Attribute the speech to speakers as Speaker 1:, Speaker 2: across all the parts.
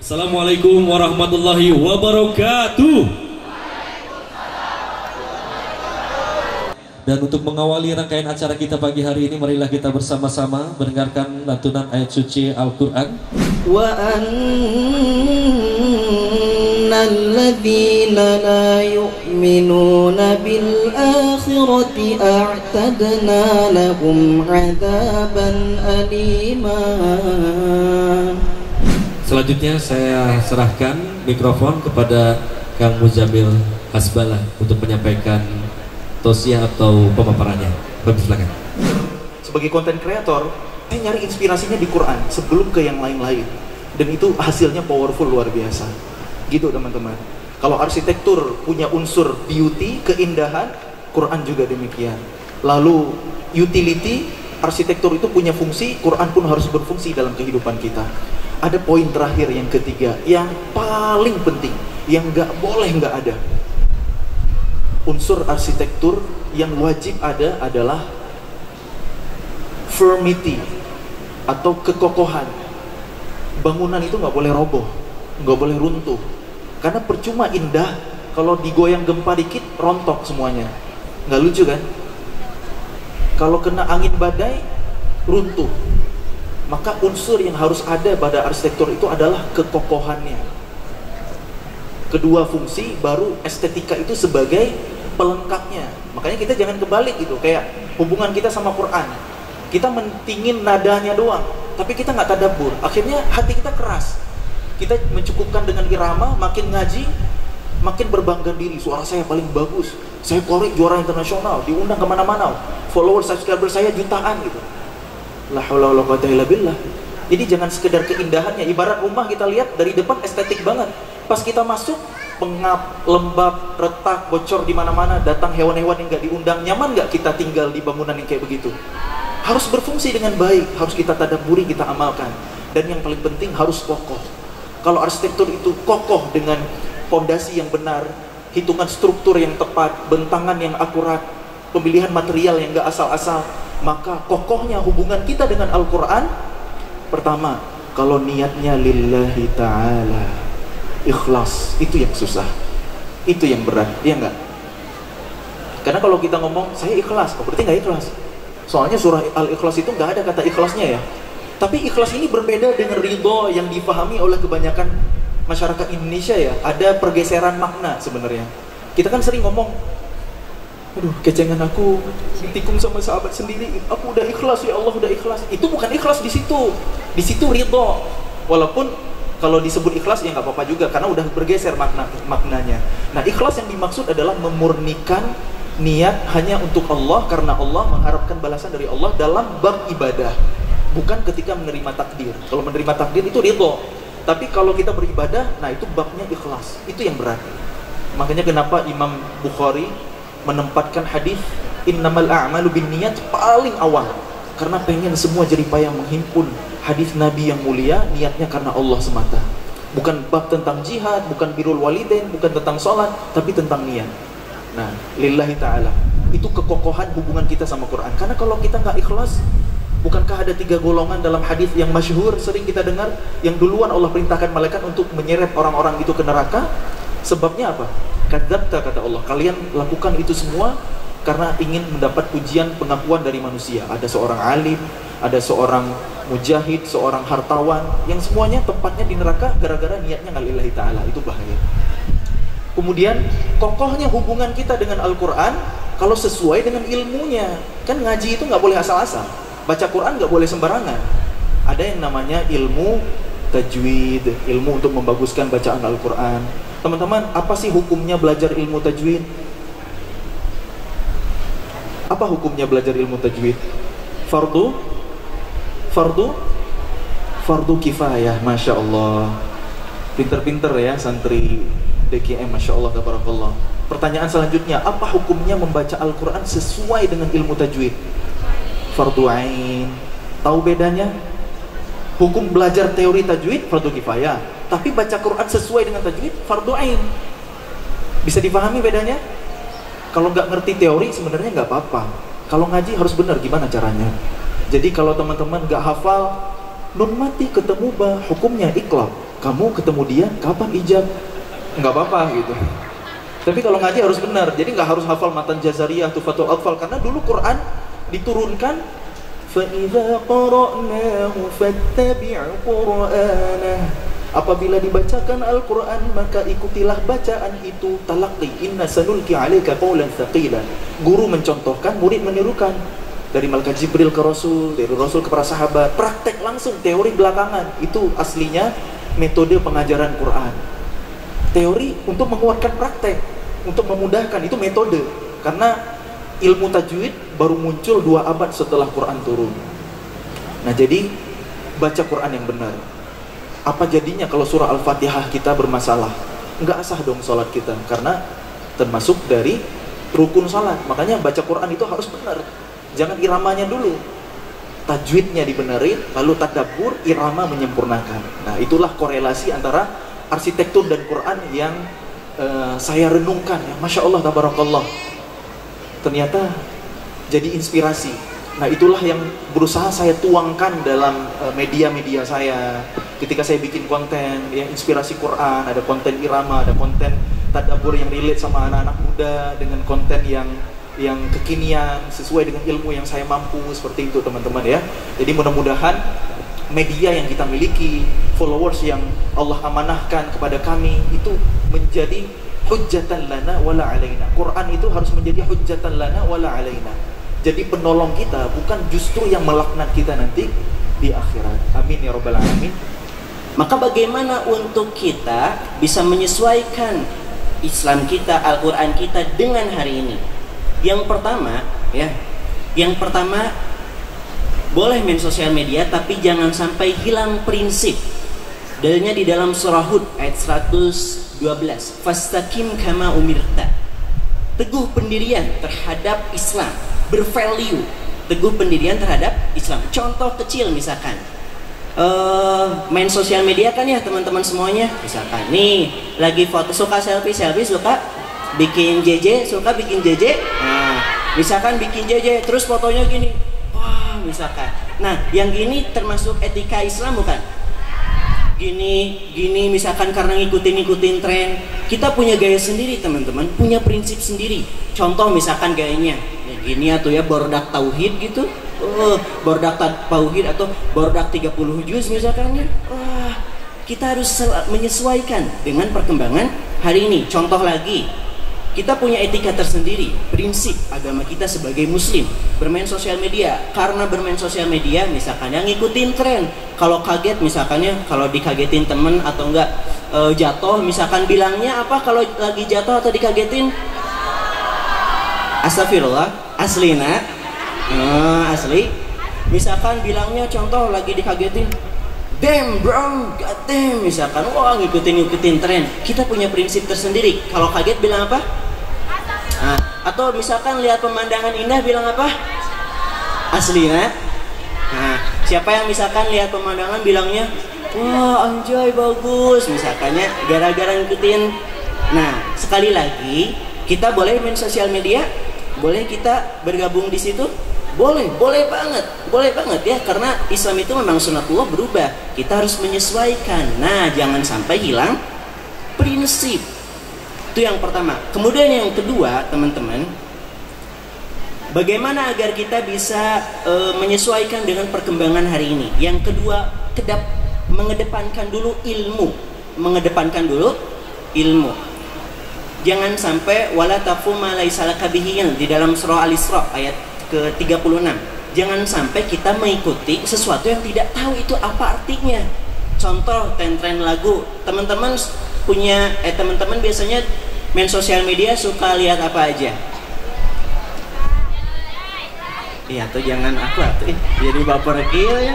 Speaker 1: Assalamualaikum warahmatullahi wabarakatuh. Dan untuk mengawali rangkaian acara kita pagi hari ini, marilah kita bersama-sama mendengarkan lantunan ayat suci Al-Quran.
Speaker 2: Wa annal ladzina la yu'minuna bil akhirati a'tadna lahum 'adzaban alima.
Speaker 1: Selanjutnya saya serahkan mikrofon kepada Kang Muzamil Hasbala untuk menyampaikan tausiah atau pemaparannya. Silakan.
Speaker 3: Sebagai konten kreator, saya nyari inspirasinya di Quran sebelum ke yang lain-lain, dan itu hasilnya powerful luar biasa. Gitu teman-teman. Kalau arsitektur punya unsur beauty, keindahan, Quran juga demikian. Lalu utility, arsitektur itu punya fungsi, Quran pun harus berfungsi dalam kehidupan kita. Ada poin terakhir yang ketiga, yang paling penting, yang nggak boleh nggak ada. Unsur arsitektur yang wajib ada adalah firmity atau kekokohan. Bangunan itu nggak boleh roboh, nggak boleh runtuh. Karena percuma indah kalau digoyang gempa dikit rontok semuanya. Nggak lucu kan? Kalau kena angin badai runtuh. Maka unsur yang harus ada pada arsitektur itu adalah kekokohannya. Kedua fungsi, baru estetika itu sebagai pelengkapnya. Makanya kita jangan kebalik gitu, kayak hubungan kita sama Quran. Kita mentingin nadanya doang, tapi kita nggak tadabbur. Akhirnya hati kita keras. Kita mencukupkan dengan irama, makin ngaji, makin berbangga diri. Suara saya paling bagus, saya korek juara internasional, diundang kemana-mana. Follower, subscriber saya jutaan gitu. La haula wala quwwata illa billah. Jadi jangan sekedar keindahannya. Ibarat rumah kita lihat dari depan estetik banget. Pas kita masuk, pengap, lembab, retak, bocor di mana-mana, datang hewan-hewan yang nggak diundang. Nyaman nggak kita tinggal di bangunan yang kayak begitu? Harus berfungsi dengan baik, harus kita tadabburi, kita amalkan. Dan yang paling penting harus kokoh. Kalau arsitektur itu kokoh dengan fondasi yang benar, hitungan struktur yang tepat, bentangan yang akurat, pemilihan material yang nggak asal-asal, maka kokohnya hubungan kita dengan Al-Quran. Pertama, kalau niatnya lillahi ta'ala, ikhlas, itu yang susah, itu yang berat, ya enggak? Karena kalau kita ngomong saya ikhlas, berarti nggak ikhlas. Soalnya surah Al-Ikhlas itu nggak ada kata ikhlasnya ya. Tapi ikhlas ini berbeda dengan ridho yang dipahami oleh kebanyakan masyarakat Indonesia ya. Ada pergeseran makna sebenarnya. Kita kan sering ngomong, aduh kecengan aku ditikung sama sahabat sendiri, aku udah ikhlas ya Allah, udah ikhlas. Itu bukan ikhlas di situ ridho. Walaupun kalau disebut ikhlas ya nggak apa-apa juga, karena udah bergeser maknanya. Nah, ikhlas yang dimaksud adalah memurnikan niat hanya untuk Allah, karena Allah mengharapkan balasan dari Allah dalam bab ibadah, bukan ketika menerima takdir. Kalau menerima takdir itu ridho, tapi kalau kita beribadah, nah itu babnya ikhlas, itu yang berat. Makanya kenapa Imam Bukhari menempatkan hadis innamal a'malu binniyat paling awal, karena pengen semua jeripaya menghimpun hadis Nabi yang mulia, niatnya karena Allah semata. Bukan bab tentang jihad, bukan birrul walidain, bukan tentang sholat, tapi tentang niat. Nah, lillahi ta'ala, itu kekokohan hubungan kita sama Quran. Karena kalau kita nggak ikhlas, bukankah ada 3 golongan dalam hadis yang masyhur sering kita dengar, yang duluan Allah perintahkan malaikat untuk menyeret orang-orang itu ke neraka? Sebabnya apa? Kadzabta, kata Allah, kalian lakukan itu semua karena ingin mendapat pujian, pengakuan dari manusia. Ada seorang alim, ada seorang mujahid, seorang hartawan, yang semuanya tempatnya di neraka gara-gara niatnya nggak lillahi ta'ala. Itu bahaya. Kemudian kokohnya hubungan kita dengan Al-Quran kalau sesuai dengan ilmunya. Kan ngaji itu nggak boleh asal-asal, baca Quran nggak boleh sembarangan. Ada yang namanya ilmu tajwid, ilmu untuk membaguskan bacaan Al-Quran. Teman-teman, apa sih hukumnya belajar ilmu tajwid? Apa hukumnya belajar ilmu tajwid? Fardu kifayah. Masya Allah, pinter-pinter ya santri DKM, Masya Allah, tabarakallah. Pertanyaan selanjutnya, apa hukumnya membaca Al-Quran sesuai dengan ilmu tajwid? Fardu ain. Tahu bedanya? Hukum belajar teori tajwid fardu kifayah, tapi baca Quran sesuai dengan tajwid fardu ain. Bisa dipahami bedanya? Kalau nggak ngerti teori sebenarnya nggak apa-apa. Kalau ngaji harus benar, gimana caranya? Jadi kalau teman-teman nggak hafal nun mati ketemu ba, hukumnya iqlab. kamu ketemu dia kapan ijab? Nggak apa-apa gitu. Tapi kalau ngaji harus benar, jadi nggak harus hafal matan jazariyah, tufatul atfal, karena dulu Quran diturunkan فَإِذَا قَرَأْنَاهُ فَاتَّبِعْ قُرْآنَهُ. Apabila dibacakan Al-Quran, maka ikutilah bacaan itu. Talaqi, inna sanulki alaika qawlan thaqila. Guru mencontohkan, murid menirukan. Dari malaikat Jibril ke Rasul, dari Rasul ke para sahabat. Praktek langsung, teori belakangan. Itu aslinya metode pengajaran Quran. Teori untuk menguatkan praktek, untuk memudahkan, itu metode. Karena ilmu tajwid baru muncul 2 abad setelah Quran turun. Nah, jadi baca Quran yang benar. Apa jadinya kalau surah Al-Fatihah kita bermasalah? Nggak sah dong sholat kita, karena termasuk dari rukun sholat. Makanya baca Quran itu harus benar. Jangan iramanya dulu, tajwidnya dibenerin, lalu tadabbur, irama menyempurnakan. Nah, itulah korelasi antara arsitektur dan Quran yang saya renungkan. Ya, Masya Allah, tabarakallah. Ternyata jadi inspirasi. Nah, itulah yang berusaha saya tuangkan dalam media-media saya. Ketika saya bikin konten yang inspirasi Quran, ada konten irama, ada konten tadabbur yang relate sama anak-anak muda, dengan konten yang kekinian sesuai dengan ilmu yang saya mampu, seperti itu teman-teman ya. Jadi mudah-mudahan media yang kita miliki, followers yang Allah amanahkan kepada kami, itu menjadi hujjatan lana wala alaina. Quran itu harus menjadi hujjatan lana wala alaina. Jadi penolong kita, bukan justru yang melaknat kita nanti di akhirat. Amin ya rabbal alamin.
Speaker 4: Maka bagaimana untuk kita bisa menyesuaikan Islam kita, Al-Quran kita dengan hari ini? Yang pertama, boleh main sosial media, tapi jangan sampai hilang prinsip. Dalilnya di dalam surah Hud ayat 112, fastaqim kama umirta. Teguh pendirian terhadap Islam, bervalue, teguh pendirian terhadap Islam. Contoh kecil misalkan, main sosial media kan ya teman-teman semuanya. Misalkan nih lagi foto, suka selfie, suka bikin JJ, nah misalkan bikin JJ terus fotonya gini, wah misalkan. Nah, yang gini termasuk etika Islam bukan? Gini misalkan karena ngikutin tren. Kita punya gaya sendiri teman-teman, punya prinsip sendiri. Contoh misalkan gayanya ya gini, atau ya bordak tauhid gitu, bordak tauhid atau bordak 30 juz misalkan ya. Wah, kita harus menyesuaikan dengan perkembangan hari ini. Contoh lagi, kita punya etika tersendiri, prinsip agama kita sebagai muslim. Bermain sosial media, karena bermain sosial media misalkan yang ngikutin tren. Kalau kaget misalkannya, kalau dikagetin temen atau enggak jatuh, misalkan bilangnya apa kalau lagi jatuh atau dikagetin? Astagfirullah, aslina, asli. Misalkan bilangnya, contoh lagi dikagetin, damn bro, god damn, misalkan, wah ngikutin tren. Kita punya prinsip tersendiri. Kalau kaget bilang apa? Nah, atau misalkan lihat pemandangan indah bilang apa? Aslina. Nah, siapa yang misalkan lihat pemandangan bilangnya, wah anjay bagus, misalkannya gara-gara ngikutin. Nah, sekali lagi, kita boleh main sosial media, boleh kita bergabung di situ. Boleh banget ya, karena Islam itu memang sunatullah berubah. Kita harus menyesuaikan. Nah, jangan sampai hilang prinsip. Itu yang pertama. Kemudian yang kedua, teman-teman, bagaimana agar kita bisa menyesuaikan dengan perkembangan hari ini? Yang kedua, mengedepankan dulu ilmu. Jangan sampai wala taqfu ma laysa laka bihi di dalam surah Al-Isra ayat ke-36. Jangan sampai kita mengikuti sesuatu yang tidak tahu itu apa artinya. Contoh tren lagu. Teman-teman biasanya main sosial media suka lihat apa aja? Iya tuh, jangan aku atuh jadi baper kieu ya.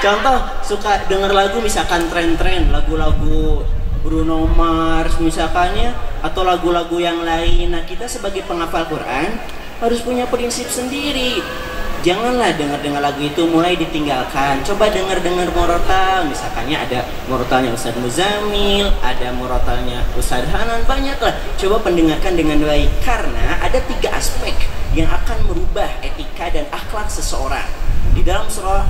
Speaker 4: Contoh suka denger lagu, misalkan tren-tren lagu-lagu Bruno Mars misalkannya, atau lagu-lagu yang lain. Nah, kita sebagai penghafal Quran harus punya prinsip sendiri. Janganlah dengar lagu itu mulai ditinggalkan. Coba dengar murotal, misalkannya ada murotalnya Ustaz Muzamil, ada murotalnya Ustaz Hanan, banyak lah. Coba pendengarkan dengan baik, karena ada 3 aspek yang akan merubah etika dan akhlak seseorang. Di dalam surah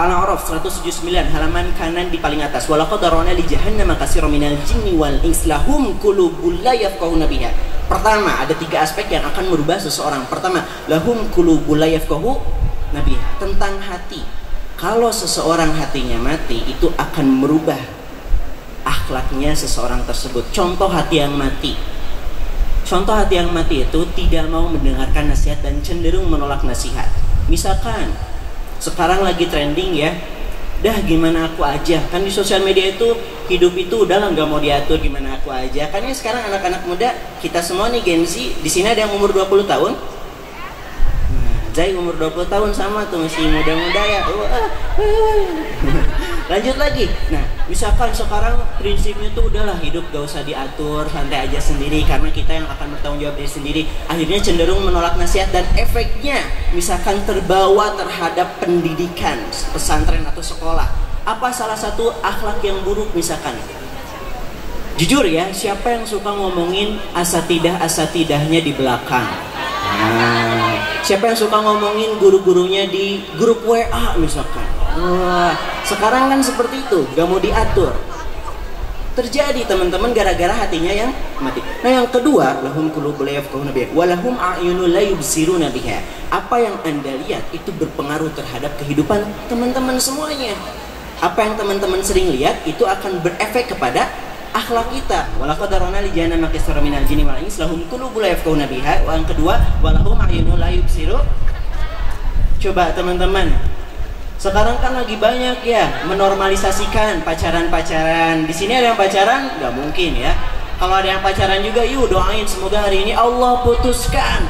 Speaker 4: Al-A'raf 179 halaman kanan di paling atas. Walaqad darana li jahannam katsiran minal jinni wal ins lahum qulubun la yafqahuna biha. Pertama, ada 3 aspek yang akan merubah seseorang. Pertama, lahum qulubun la yafqahuna biha, tentang hati. Kalau seseorang hatinya mati, itu akan merubah akhlaknya seseorang tersebut. Contoh hati yang mati. Contoh hati yang mati itu tidak mau mendengarkan nasihat dan cenderung menolak nasihat. Misalkan sekarang lagi trending ya, dah gimana aku aja. Kan di sosial media itu hidup itu udahlah nggak mau diatur, gimana aku aja. Kan ya sekarang anak-anak muda, kita semua nih Gen Z, di sini ada yang umur 20 tahun. Nah, Zai umur 20 tahun sama tuh, masih muda-muda ya. Lanjut lagi. Nah, misalkan sekarang prinsipnya tuh udahlah hidup gak usah diatur, santai aja sendiri karena kita yang akan bertanggung jawab diri sendiri. Akhirnya cenderung menolak nasihat dan efeknya misalkan terbawa terhadap pendidikan pesantren atau sekolah. Apa salah satu akhlak yang buruk misalkan? Jujur ya, siapa yang suka ngomongin asatidahnya di belakang? Nah, siapa yang suka ngomongin guru-gurunya di grup WA misalkan? Wah, sekarang kan seperti itu, gak mau diatur. Terjadi teman-teman gara-gara hatinya yang mati. Nah yang kedua, lahum qulubun la yafqahuna biha wa lahum a'yunun la yubsiruna biha. Apa yang Anda lihat itu berpengaruh terhadap kehidupan teman-teman semuanya. Apa yang teman-teman sering lihat itu akan berefek kepada akhlak kita. Walaqad darana li jahannam katsiran minal jinni wal ins lahum qulubun la yafqahuna biha. Yang kedua, wa lahum a'yunun la yubsiruna. Coba teman-teman, sekarang kan lagi banyak ya menormalisasikan pacaran-pacaran. Di sini ada yang pacaran? Gak mungkin ya. Kalau ada yang pacaran juga, yuk doain semoga hari ini Allah putuskan.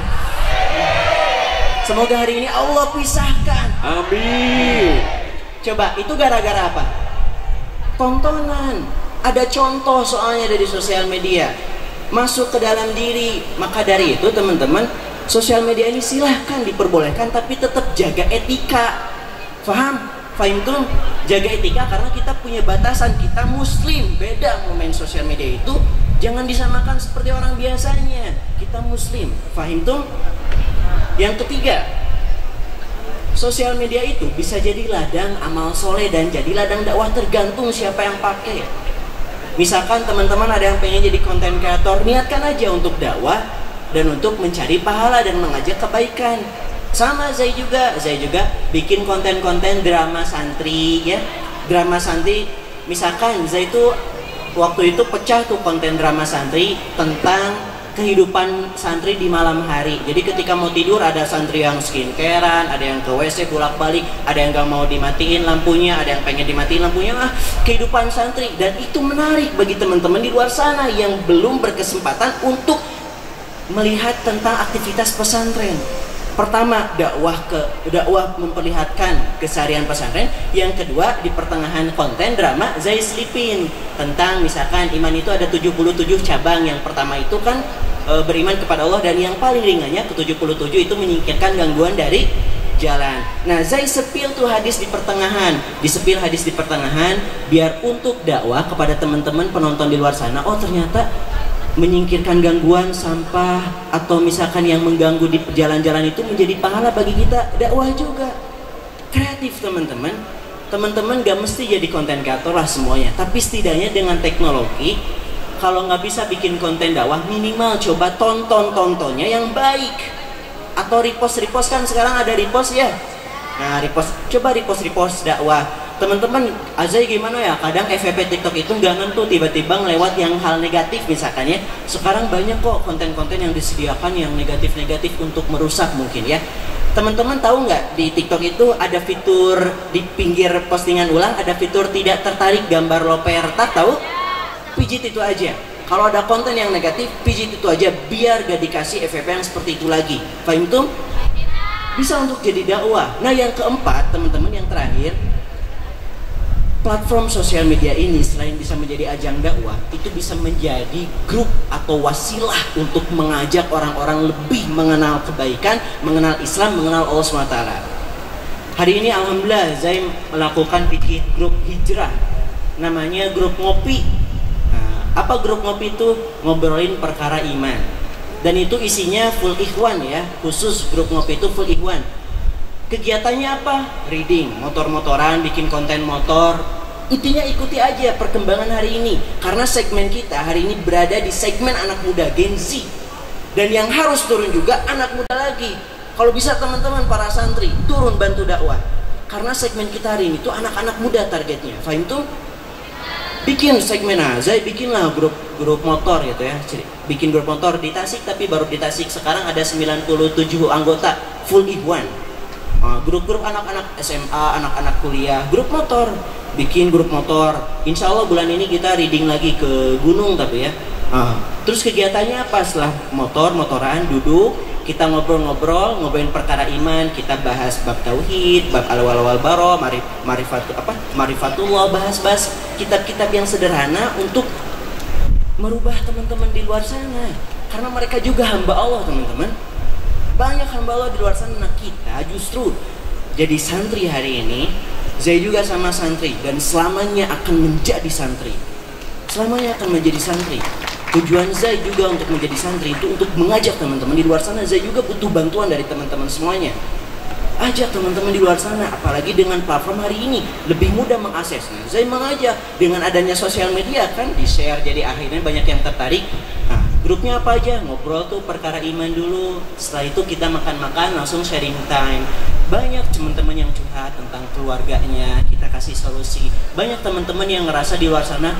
Speaker 4: Semoga hari ini Allah pisahkan. Amin. Coba itu gara-gara apa? Tontonan. Ada contoh soalnya dari sosial media masuk ke dalam diri. Maka dari itu teman-teman, sosial media ini silahkan diperbolehkan, tapi tetap jaga etika. Faham? Fahimtum? Jaga etika karena kita punya batasan. Kita muslim. Beda mau main sosial media itu. Jangan disamakan seperti orang biasanya. Kita muslim. Fahimtum? Yang ketiga, sosial media itu bisa jadi ladang amal soleh dan jadi ladang dakwah, tergantung siapa yang pakai. Misalkan teman-teman ada yang pengen jadi konten kreator, niatkan aja untuk dakwah dan untuk mencari pahala dan mengajak kebaikan. Sama Zai juga bikin konten-konten drama santri ya. Drama santri, misalkan Zai itu waktu itu pecah tuh konten drama santri tentang kehidupan santri di malam hari. Jadi ketika mau tidur ada santri yang skincarean, ada yang ke WC bolak-balik, ada yang gak mau dimatiin lampunya, ada yang pengen dimatiin lampunya. Kehidupan santri, dan itu menarik bagi teman-teman di luar sana yang belum berkesempatan untuk melihat tentang aktivitas pesantren. Pertama, dakwah memperlihatkan keseharian pesantren. Yang kedua, di pertengahan konten drama Zai selipin tentang misalkan iman itu ada 77 cabang. Yang pertama itu kan beriman kepada Allah, dan yang paling ringannya ke-77 itu menyingkirkan gangguan dari jalan. Nah, Zai sepil tuh hadis di pertengahan. Disepil hadis di pertengahan biar untuk dakwah kepada teman-teman penonton di luar sana. Oh, ternyata menyingkirkan gangguan sampah atau misalkan yang mengganggu di jalan-jalan itu menjadi pahala bagi kita dakwah juga. Kreatif teman-teman. Teman-teman gak mesti jadi konten kreator lah semuanya, tapi setidaknya dengan teknologi, kalau nggak bisa bikin konten dakwah, minimal coba tontonnya yang baik. Atau repost kan sekarang ada repost ya. Nah, coba repost dakwah. Teman-teman, Azai gimana ya? Kadang FYP TikTok itu nggak nentu, tiba-tiba ngelewat yang hal negatif misalkan ya. Sekarang banyak kok konten-konten yang disediakan yang negatif-negatif untuk merusak mungkin ya. Teman-teman tahu nggak di TikTok itu ada fitur di pinggir postingan ulang, ada fitur tidak tertarik gambar lope retak, tahu? Pijit itu aja. Kalau ada konten yang negatif, pijit itu aja biar gak dikasih FYP yang seperti itu lagi. Fahim tuh? Bisa untuk jadi dakwah. Nah, yang keempat, teman-teman, yang terakhir, platform sosial media ini selain bisa menjadi ajang dakwah, itu bisa menjadi grup atau wasilah untuk mengajak orang-orang lebih mengenal kebaikan, mengenal Islam, mengenal Allah SWT. Hari ini alhamdulillah Zai melakukan bikin grup hijrah, namanya grup ngopi. Nah, apa grup ngopi itu? Ngobrolin perkara iman. Dan itu isinya full ikhwan ya, khusus grup ngopi itu full ikhwan. Kegiatannya apa? Reading, motor-motoran, bikin konten motor. Intinya ikuti aja perkembangan hari ini. Karena segmen kita hari ini berada di segmen anak muda, Gen Z. Dan yang harus turun juga anak muda lagi. Kalau bisa teman-teman para santri, turun bantu dakwah. Karena segmen kita hari ini tuh anak-anak muda targetnya. Fahim tuh? Bikin segmen aja, bikinlah grup motor gitu ya. Bikin grup motor di Tasik, tapi baru di Tasik sekarang ada 97 anggota full ikhwan. Grup-grup anak-anak SMA, anak-anak kuliah, grup motor, bikin grup motor. Insya Allah bulan ini kita reading lagi ke gunung tapi ya. Terus kegiatannya apa? Setelah motoran, duduk, kita ngobrol-ngobrol, ngobrolin perkara iman, kita bahas bab tauhid, bab al-wal baro, marifatullah, bahas kitab-kitab yang sederhana untuk merubah teman-teman di luar sana. Karena mereka juga hamba Allah, teman-teman. Banyak hamba Allah di luar sana. Nah, kita justru jadi santri hari ini. Saya juga sama santri dan selamanya akan menjadi santri. Selamanya akan menjadi santri. Tujuan Zai juga untuk menjadi santri itu untuk mengajak teman-teman di luar sana. Zai juga butuh bantuan dari teman-teman semuanya. Ajak teman-teman di luar sana, apalagi dengan platform hari ini lebih mudah mengakses. Nah, Zai mengajak dengan adanya sosial media kan di-share, jadi akhirnya banyak yang tertarik. Nah, grupnya apa aja? Ngobrol tuh perkara iman dulu. Setelah itu kita makan-makan langsung sharing time. Banyak teman-teman yang curhat tentang keluarganya, kita kasih solusi. Banyak teman-teman yang ngerasa di luar sana,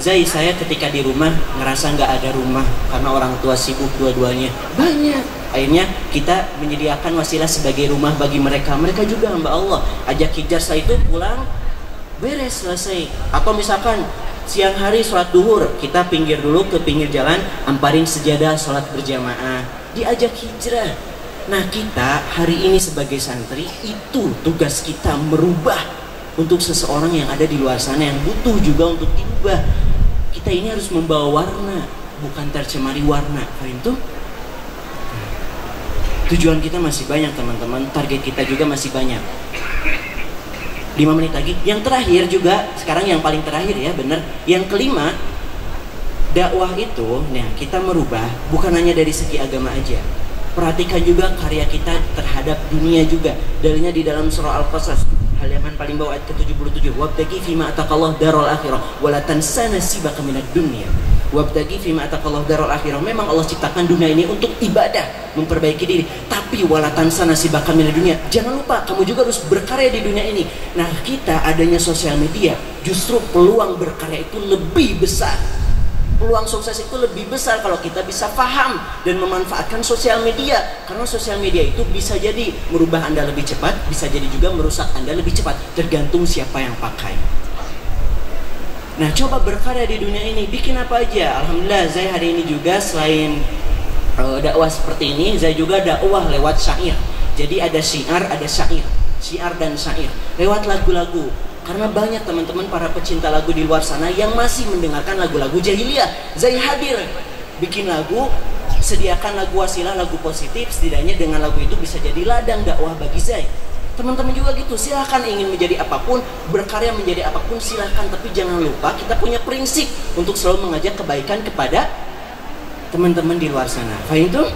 Speaker 4: Zai, saya ketika di rumah ngerasa nggak ada rumah karena orang tua sibuk dua-duanya. Banyak. Akhirnya kita menyediakan wasilah sebagai rumah bagi mereka. Mereka juga hamba Allah. Ajak hijrah, setelah itu pulang, beres, selesai. Atau misalkan siang hari sholat duhur, kita pinggir dulu ke pinggir jalan, amparin sejadah sholat berjamaah. Diajak hijrah. Nah, kita hari ini sebagai santri, itu tugas kita merubah untuk seseorang yang ada di luar sana yang butuh juga untuk diubah. Kita ini harus membawa warna, bukan tercemari warna. Paham tuh? Tujuan kita masih banyak, teman-teman. Target kita juga masih banyak. 5 menit lagi. Yang terakhir juga, sekarang yang paling terakhir ya, bener. Yang kelima, dakwah itu, nah kita merubah bukan hanya dari segi agama aja. Perhatikan juga karya kita terhadap dunia juga. Dalilnya di dalam surah Al-Qasas, halaman paling bawah ayat ke-77. Wabtagi fima atakallah darul akhirah wala tansa nasibaka minad dunya. Wabtagi fima atakallah darul akhirah. Memang Allah ciptakan dunia ini untuk ibadah, memperbaiki diri. Tapi wala tansa nasibaka minad dunya. Jangan lupa kamu juga harus berkarya di dunia ini. Nah, kita adanya sosial media, justru peluang berkarya itu lebih besar. Peluang sukses itu lebih besar kalau kita bisa paham dan memanfaatkan sosial media. Karena sosial media itu bisa jadi merubah Anda lebih cepat, bisa jadi juga merusak Anda lebih cepat. Tergantung siapa yang pakai. Nah, coba berkarya di dunia ini. Bikin apa aja. Alhamdulillah, saya hari ini juga selain dakwah seperti ini, saya juga dakwah lewat syair. Jadi ada syiar, ada syair. Syiar dan syair. Lewat lagu-lagu. Karena banyak teman-teman para pecinta lagu di luar sana yang masih mendengarkan lagu-lagu jahiliyah. Zai hadir, bikin lagu, sediakan lagu wasilah, lagu positif. Setidaknya dengan lagu itu bisa jadi ladang dakwah bagi Zai. Teman-teman juga gitu, silahkan ingin menjadi apapun, berkarya menjadi apapun silahkan. Tapi jangan lupa kita punya prinsip untuk selalu mengajak kebaikan kepada teman-teman di luar sana. Fahim tuh?